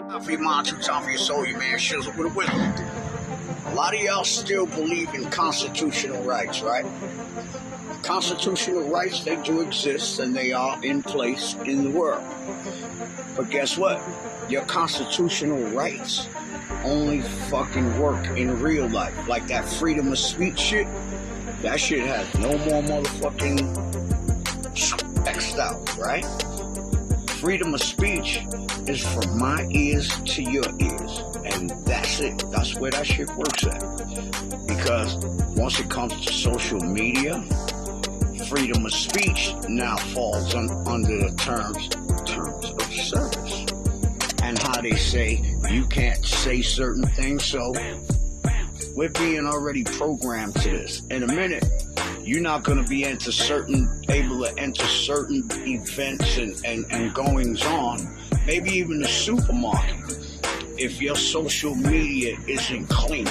Time for your mind, too time for your soul, your man Shizzle with a whistle. A lot of y'all still believe in constitutional rights, right? Constitutional rights, they do exist and they are in place in the world. But guess what? Your constitutional rights only fucking work in real life. Like that freedom of speech shit, that shit has no more motherfucking X'd out, right? Freedom of speech is from my ears to your ears. And that's it. That's where that shit works at. Because once it comes to social media, freedom of speech now falls under the terms of service. And how they say you can't say certain things, so we're being already programmed to this. In a minute, you're not going to be able to enter certain events and goings on, maybe even the supermarket, if your social media isn't clean.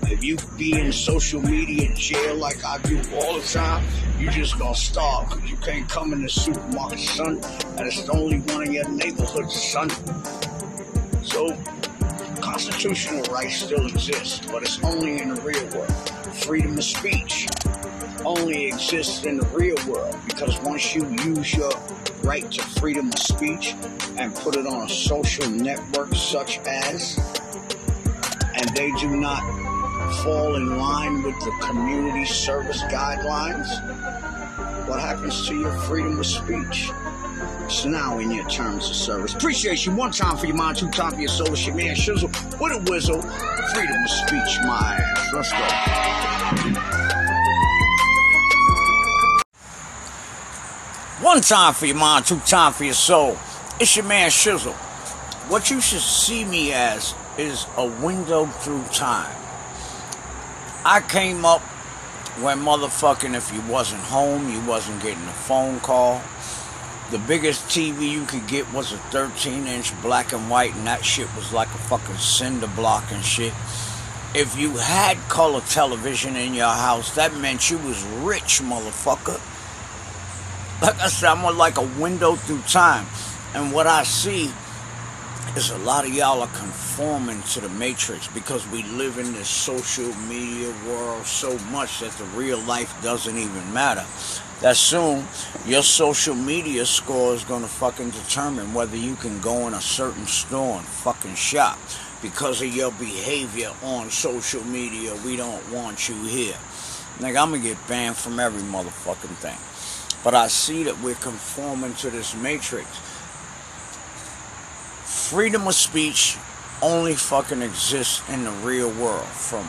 If you be in social media jail like I do all the time, you just gonna starve because you can't come in the supermarket, son, and it's the only one in your neighborhood, son. So, constitutional rights still exist, but it's only in the real world. Freedom of speech only exists in the real world, because once you use your right to freedom of speech and put it on a social network such as, and they do not fall in line with the community service guidelines, what happens to your freedom of speech? It's now in your terms of service. Appreciate you. One time for your mind, two time for your soul. It's your man Shizzle with a whistle. Freedom of speech, my ass. Let's go. One time for your mind, two time for your soul. It's your man Shizzle. What you should see me as is a window through time. I came up when motherfucking, if you wasn't home, you wasn't getting a phone call. The biggest TV you could get was a 13-inch black and white, and that shit was like a fucking cinder block and shit. If you had color television in your house, that meant you was rich, motherfucker. Like I said, I'm like a window through time. And what I see is a lot of y'all are conforming to the matrix because we live in this social media world so much that the real life doesn't even matter. That soon, your social media score is going to fucking determine whether you can go in a certain store and fucking shop. Because of your behavior on social media, we don't want you here. Nigga, I'm going to get banned from every motherfucking thing. But I see that we're conforming to this matrix. Freedom of speech only fucking exists in the real world, from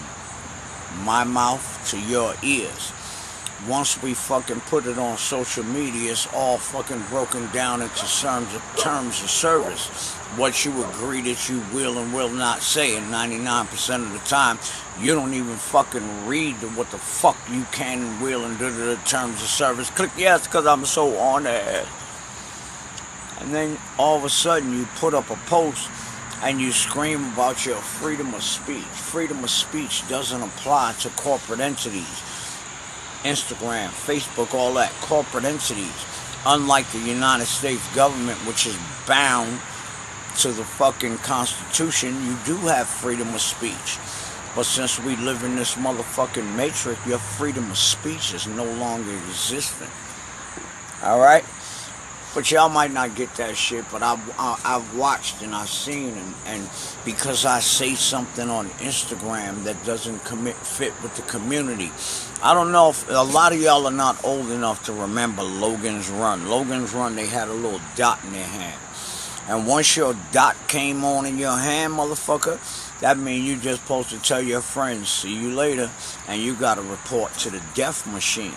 my mouth to your ears. Once we fucking put it on social media, it's all fucking broken down into terms of service. What you agree that you will and will not say, and 99% of the time, you don't even fucking read what the fuck you can and will and do to the terms of service. Click yes, because I'm so on it. And then all of a sudden you put up a post and you scream about your freedom of speech. Freedom of speech doesn't apply to corporate entities. Instagram, Facebook, all that. Corporate entities. Unlike the United States government, which is bound to the fucking Constitution, you do have freedom of speech. But since we live in this motherfucking matrix, your freedom of speech is no longer existent. Alright? But y'all might not get that shit, but I've watched and I've seen, and because I say something on Instagram that doesn't fit with the community. I don't know if a lot of y'all are not old enough to remember Logan's Run. Logan's Run, they had a little dot in their hand. And once your dot came on in your hand, motherfucker, that means you just supposed to tell your friends, see you later, and you got to report to the death machine.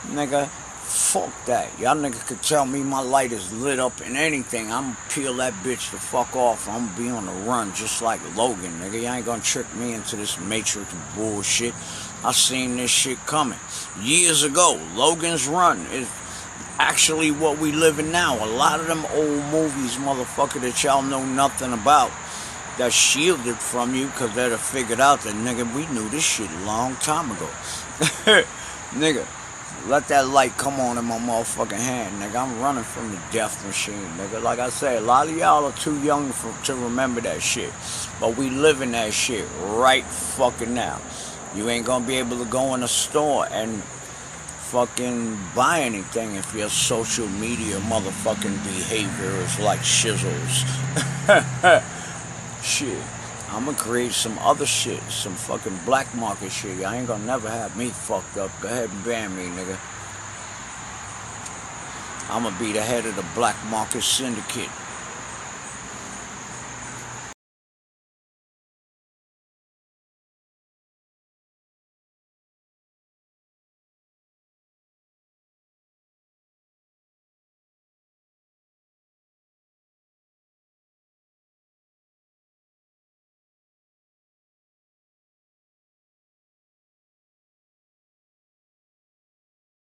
Nigga, fuck that. Y'all niggas could tell me my light is lit up in anything. I'm gonna peel that bitch the fuck off. I'm gonna be on the run just like Logan, nigga. You ain't gonna trick me into this matrix bullshit. I seen this shit coming years ago. Logan's Run is actually what we live in now. A lot of them old movies, motherfucker, that y'all know nothing about, that's shielded from you because they'd have figured out that, nigga, we knew this shit a long time ago. Nigga, Let that light come on in my motherfucking hand, nigga. I'm running from the death machine, nigga. Like I said, a lot of y'all are too young to remember that shit. But we living that shit right fucking now. You ain't gonna be able to go in a store and fucking buy anything if your social media motherfucking behavior is like shizzles. Shit. I'm gonna create some other shit, some fucking black market shit. I ain't gonna never have me fucked up. Go ahead and ban me, nigga. I'm gonna be the head of the black market syndicate.